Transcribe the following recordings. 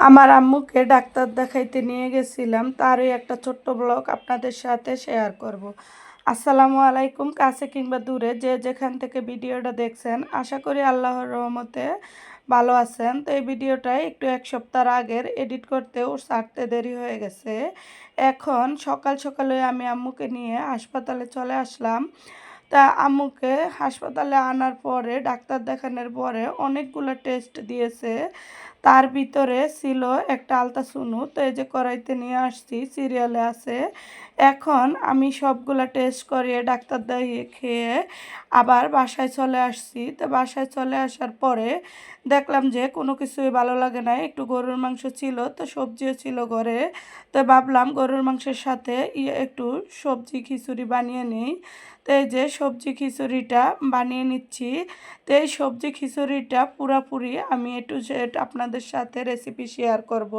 আমার আম্মুকে ডাক্তার দেখাইতে নিয়ে গেছিলাম, তারই একটা ছোট্ট ব্লগ আপনাদের সাথে শেয়ার করব। আসসালামু আলাইকুম। কাছে কিংবা দূরে যে যেখান থেকে ভিডিওটা দেখছেন, আশা করি আল্লাহর রহমতে ভালো আছেন। তো এই ভিডিওটাই একটু এক সপ্তাহ আগের, এডিট করতেও ছাড়তে দেরি হয়ে গেছে। এখন সকাল সকালে আমি আম্মুকে নিয়ে হাসপাতালে চলে আসলাম। তা আম্মুকে হাসপাতালে আনার পরে, ডাক্তার দেখানোর পরে অনেকগুলো টেস্ট দিয়েছে। তার ভিতরে ছিল একটা আলট্রাসাউন্ড। তো এই যে করাইতে নিয়ে আসছি, সিরিয়ালে আছে। এখন আমি সবগুলা টেস্ট করিয়ে ডাক্তার দেখিয়ে আবার বাসায় চলে আসছি। তো বাসায় চলে আসার পরে দেখলাম যে কোনো কিছুই ভালো লাগে না। একটু গরুর মাংস ছিল, তো সবজিও ছিল ঘরে। তো ভাবলাম গরুর মাংসের সাথে একটু সবজি খিচুড়ি বানিয়ে নিই। তো এই যে সবজি খিচুড়িটা বানিয়ে নিচ্ছি। তো এই সবজি খিচুড়িটা পুরাপুরি আমি একটু জেড আপনাদের সাথে রেসিপি শেয়ার করব।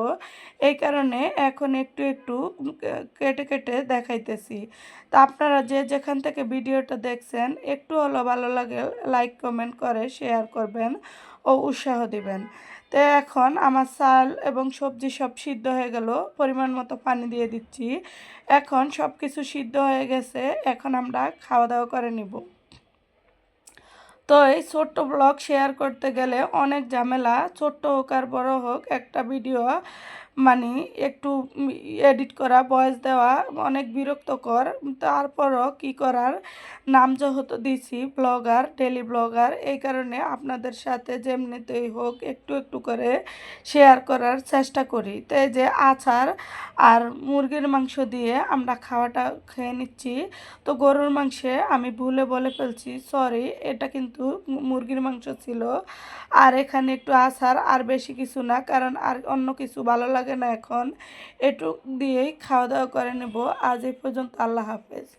এই কারণে এখন একটু একটু কেটে কেটে দেখাইতেছি। তো আপনারা যে যেখান থেকে ভিডিওটা দেখছেন, একটু হলো ভালো লাগে লাইক কমেন্ট করে শেয়ার করবেন ও উৎসাহ দিবেন। তো এখন আমার চাল এবং সবজি সব সিদ্ধ হয়ে গেল, পরিমাণ মতো পানি দিয়ে দিচ্ছি। এখন সব কিছু সিদ্ধ হয়ে গেছে, এখন আমরা খাওয়া দাওয়া করে নিব। তো এই ছোট্ট ব্লগ শেয়ার করতে গেলে অনেক ঝামেলা, ছোট্ট হোক আর বড় হোক, একটা ভিডিও মানে একটু এডিট করা, ভয়েস দেওয়া অনেক বিরক্তকর। তারপরও কি করার, নাম যেহেতু দিছি ব্লগার, ডেলি ব্লগার, এই কারণে আপনাদের সাথে যেমনিতেই হোক একটু একটু করে শেয়ার করার চেষ্টা করি। তো এই যে আচার আর মুরগির মাংস দিয়ে আমরা খাওয়াটা খেয়ে নিচ্ছি। তো গরুর মাংসে আমি ভুলে বলে ফেলছি, সরি, এটা কিন্তু মুরগির মাংস ছিল। আর এখানে একটু আচার, আর বেশি কিছু না, কারণ আর অন্য কিছু ভালো লাগে না এখন। এটুক দিয়েই খাওয়া দাওয়া করে নেব। আজ এই পর্যন্ত, আল্লাহ হাফেজ।